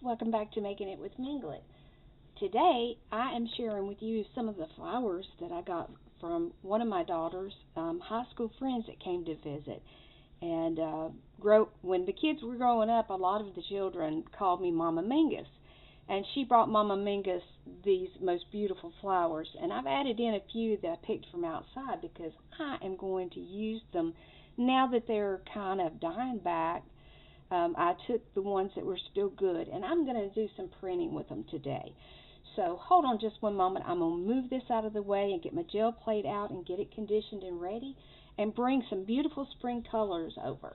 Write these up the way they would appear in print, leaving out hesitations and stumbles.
Welcome back to Making It with Minglet. Today I am sharing with you some of the flowers that I got from one of my daughter's high school friends that came to visit. And when the kids were growing up, a lot of the children called me Mama Mingus. And she brought Mama Mingus these most beautiful flowers. And I've added in a few that I picked from outside because I am going to use them now that they're kind of dying back. I took the ones that were still good, and I'm going to do some printing with them today. So hold on just one moment. I'm going to move this out of the way and get my gel plate out and get it conditioned and ready and bring some beautiful spring colors over.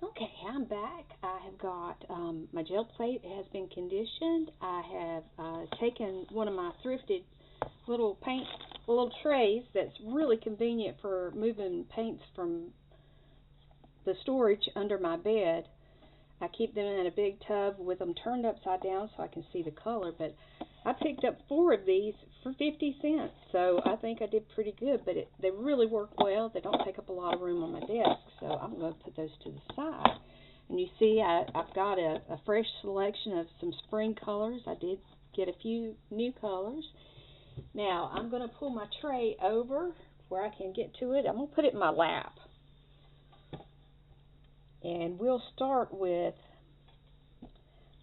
Okay, I'm back. I have got my gel plate has been conditioned. I have taken one of my thrifted little paint little trays that's really convenient for moving paints from the storage under my bed. I keep them in a big tub with them turned upside down so I can see the color, but I picked up 4 of these for 50 cents, so I think I did pretty good, but they really work well. They don't take up a lot of room on my desk, so I'm going to put those to the side. And you see I've got a fresh selection of some spring colors. I did get a few new colors. Now I'm going to pull my tray over where I can get to it. I'm going to put it in my lap. And we'll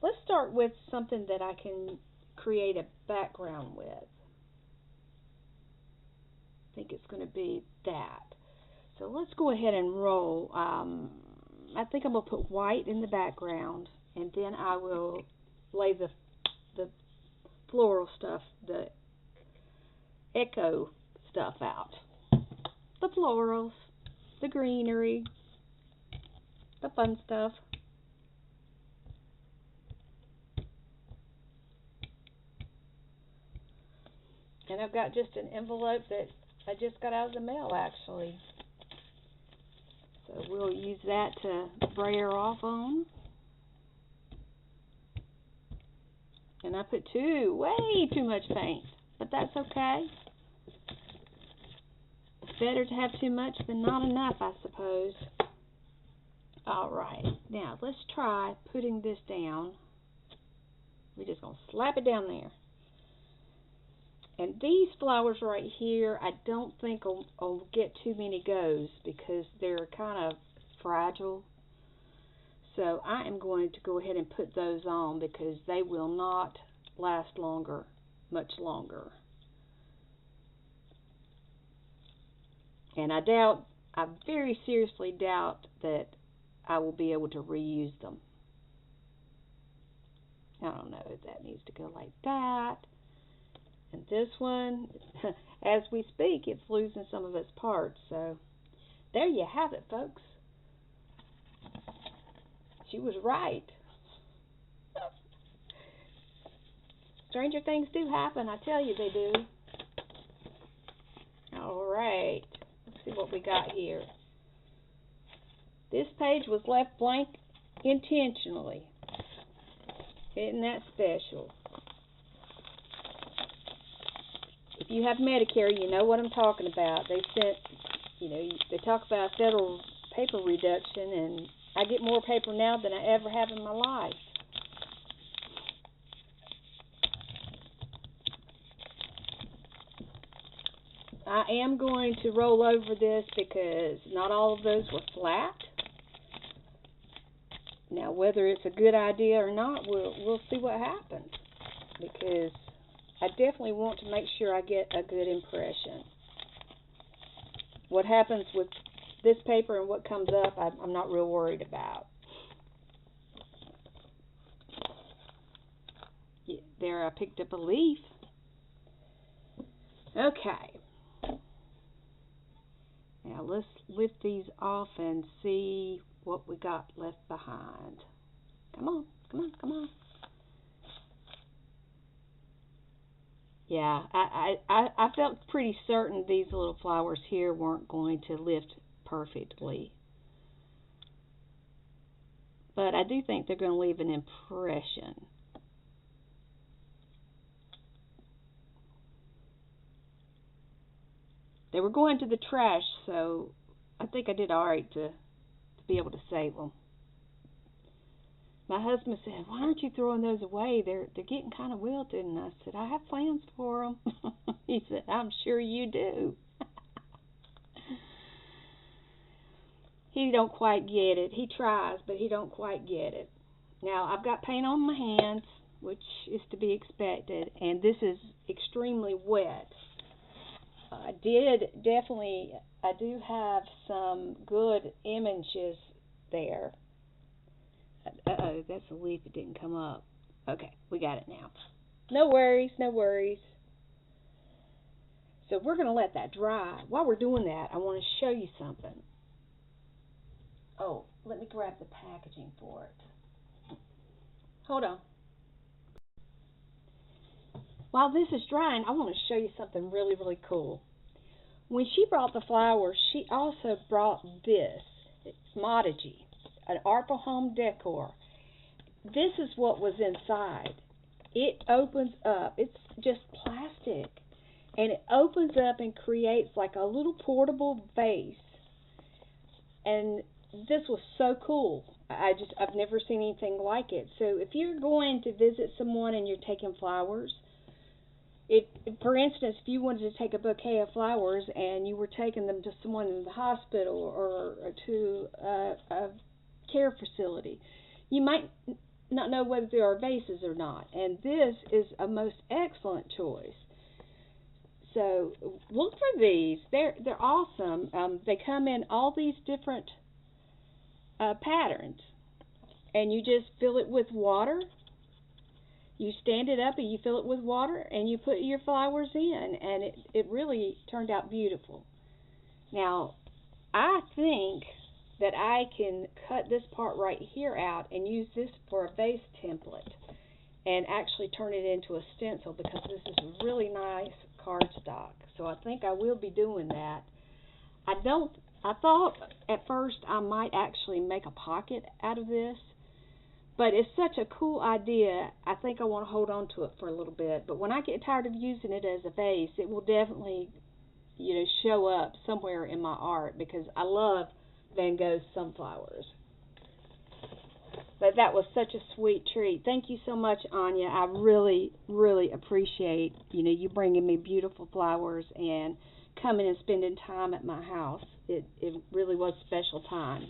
let's start with something that I can create a background with. I think it's going to be that. So let's go ahead and roll. I think I'm going to put white in the background, and then I will lay the floral stuff, the echo stuff out. The florals, the greenery, the fun stuff. And I've got just an envelope that I just got out of the mail actually. So we'll use that to brayer off on. And I put way too much paint, but that's okay. It's better to have too much than not enough, I suppose. Alright, now let's try putting this down. We're just going to slap it down there. And these flowers right here, I don't think will get too many goes because they're kind of fragile. So I am going to go ahead and put those on because they will not last much longer. And I very seriously doubt that I will be able to reuse them. I don't know if that needs to go like that. And this one, as we speak, it's losing some of its parts. So there you have it, folks. She was right. Stranger things do happen, I tell you they do. Alright, let's see what we got here. This page was left blank intentionally. Isn't that special? If you have Medicare, you know what I'm talking about. They talk about federal paper reduction, and I get more paper now than I ever have in my life. I am going to roll over this because not all of those were flat. Now, whether it's a good idea or not, we'll see what happens, because I definitely want to make sure I get a good impression. What happens with this paper and what comes up, I'm not real worried about. Yeah, there, I picked up a leaf. Okay. Now let's lift these off and see what we got left behind. Come on, come on, come on. Yeah, I felt pretty certain these little flowers here weren't going to lift perfectly. But I do think they're going to leave an impression. They were going to the trash, so I think I did all right to to be able to save them. My husband said, "Why aren't you throwing those away? They're getting kind of wilted." And I said, "I have plans for them." He said, "I'm sure you do." He don't quite get it. He tries, but he don't quite get it. Now, I've got paint on my hands, which is to be expected, and this is extremely wet. I do have some good images there. Uh-oh, that's a leaf that didn't come up. Okay, we got it now. No worries, no worries. So we're going to let that dry. While we're doing that, I want to show you something. Oh, let me grab the packaging for it. Hold on. While this is drying, I want to show you something really, really cool. When she brought the flowers, she also brought this. It's Modigy, an Arpa Home Decor. This is what was inside. It opens up. It's just plastic. And it opens up and creates like a little portable vase. And this was so cool. I've never seen anything like it. So if you're going to visit someone and you're taking flowers, for instance, if you wanted to take a bouquet of flowers and you were taking them to someone in the hospital or to a care facility, you might not know whether there are vases or not. And this is a most excellent choice. So look for these. They're awesome. They come in all these different patterns, and you just fill it with water. You stand it up and you fill it with water and you put your flowers in, and it really turned out beautiful. Now, I think that I can cut this part right here out and use this for a vase template and actually turn it into a stencil, because this is really nice cardstock. So I think I will be doing that. I thought at first I might actually make a pocket out of this, but it's such a cool idea, I think I want to hold on to it for a little bit. But when I get tired of using it as a vase, it will definitely, show up somewhere in my art, because I love Van Gogh's sunflowers. But that was such a sweet treat. Thank you so much, Anya. I really, really appreciate, you bringing me beautiful flowers and coming and spending time at my house. It really was a special time.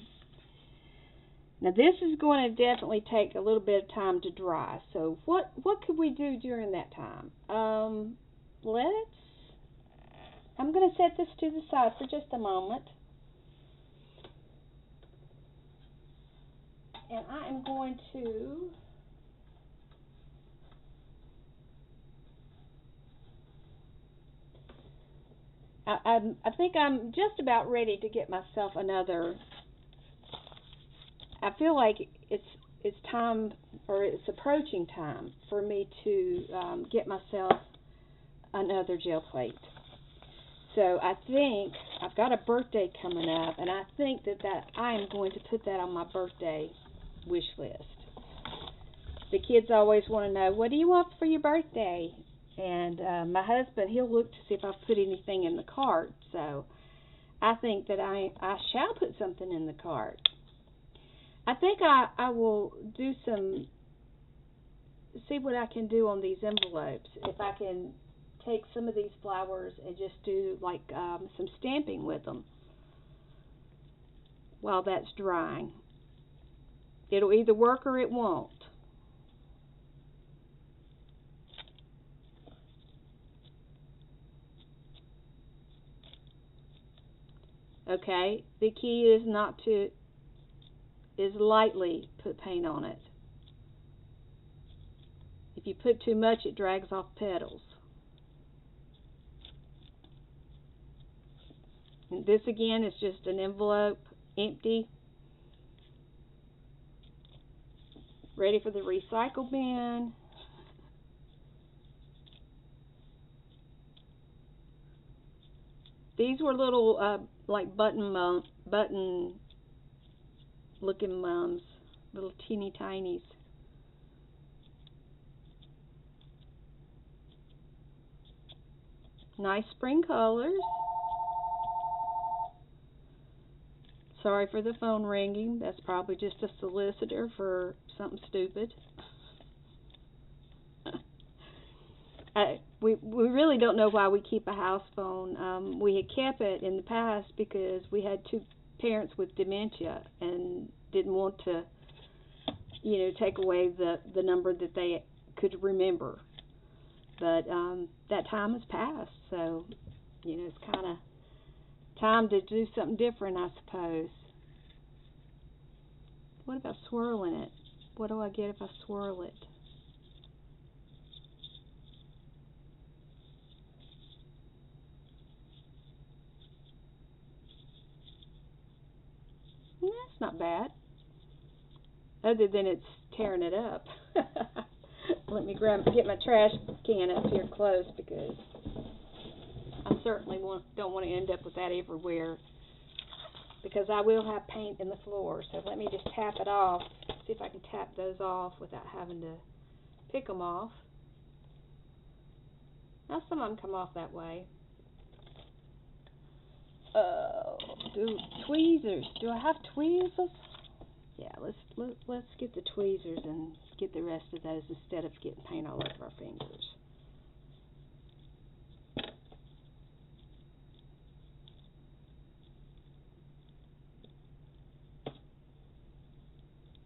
Now this is going to definitely take a little bit of time to dry. So what could we do during that time? I'm going to set this to the side for just a moment. And I am going to I think I'm just about ready to get myself another. I feel like it's time, or it's approaching time for me to get myself another gel plate. So I think I've got a birthday coming up, and I think that I am going to put that on my birthday wish list. The kids always want to know, what do you want for your birthday? And my husband, he'll look to see if I've put anything in the cart. So I think that I shall put something in the cart. I think I will do see what I can do on these envelopes. If I can take some of these flowers and just do like some stamping with them while that's drying. It'll either work or it won't. Okay, the key is lightly put paint on it. If you put too much, it drags off petals. And this again is just an envelope, empty, ready for the recycle bin. These were little like button looking mums, little teeny tinies. Nice spring colors. Sorry for the phone ringing. That's probably just a solicitor for something stupid. We really don't know why we keep a house phone. We had kept it in the past because we had two parents with dementia and didn't want to, take away the number that they could remember. But that time has passed, so it's kind of time to do something different, I suppose. What about swirling it? What do I get if I swirl it? That's not bad. Other than it's tearing it up. Let me get my trash can up here close because I certainly don't want to end up with that everywhere, because I will have paint in the floor. So let me just tap it off, see if I can tap those off without having to pick them off. Now some of them come off that way. Tweezers. Do I have tweezers? Yeah, let's get the tweezers and get the rest of those instead of getting paint all over our fingers.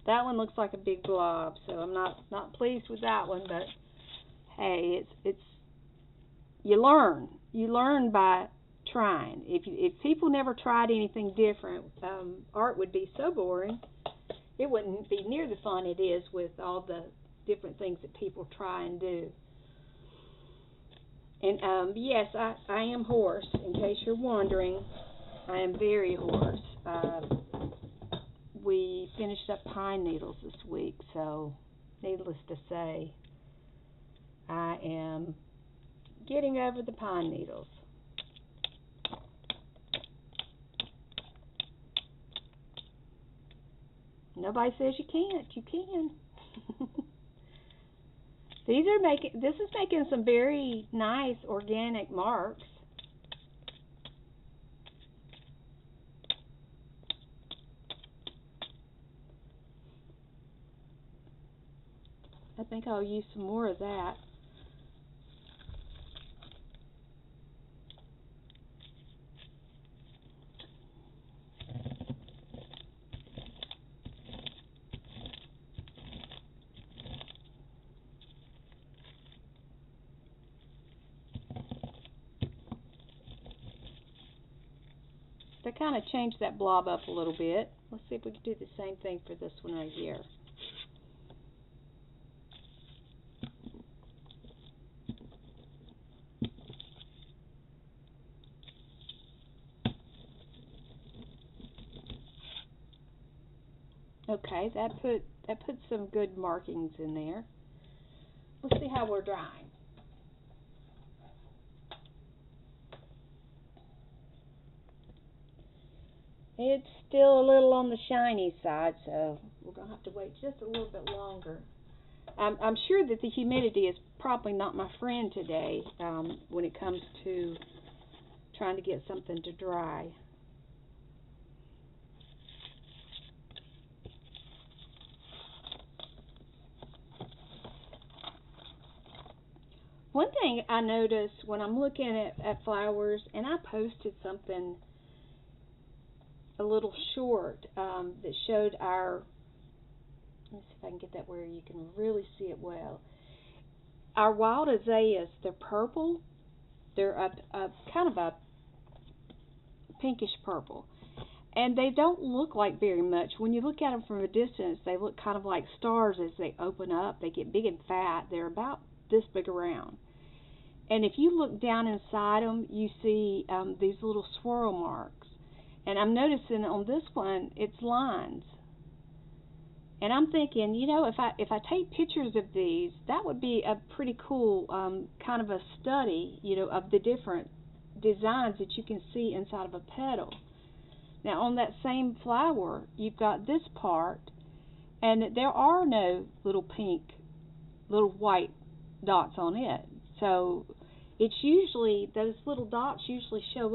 That one looks like a big blob, so I'm not pleased with that one. But hey, it's you learn by trying. If people never tried anything different, art would be so boring. It wouldn't be near the fun it is with all the different things that people try and do. And yes, I am hoarse. In case you're wondering, I am very hoarse. We finished up pine needles this week, so needless to say, I am getting over the pine needles. Nobody says you can't. You can. This is making some very nice organic marks. I think I'll use some more of that. To kind of change that blob up a little bit. Let's see if we can do the same thing for this one right here. Okay, that put some good markings in there. Let's see how we're drying. It's still a little on the shiny side, so we're going to have to wait just a little bit longer. I'm sure that the humidity is probably not my friend today when it comes to trying to get something to dry. One thing I notice when I'm looking at flowers, and I posted something a little short that showed our, let me see if I can get that where you can really see it well. Our wild azaleas, they're purple. They're a kind of a pinkish purple. And they don't look like very much. When you look at them from a distance, they look kind of like stars as they open up. They get big and fat. They're about this big around. And if you look down inside them, you see these little swirl marks. And I'm noticing on this one, it's lines. And I'm thinking, if I take pictures of these, that would be a pretty cool kind of a study, of the different designs that you can see inside of a petal. Now, on that same flower, you've got this part, and there are no little white dots on it. So it's usually, those little dots usually show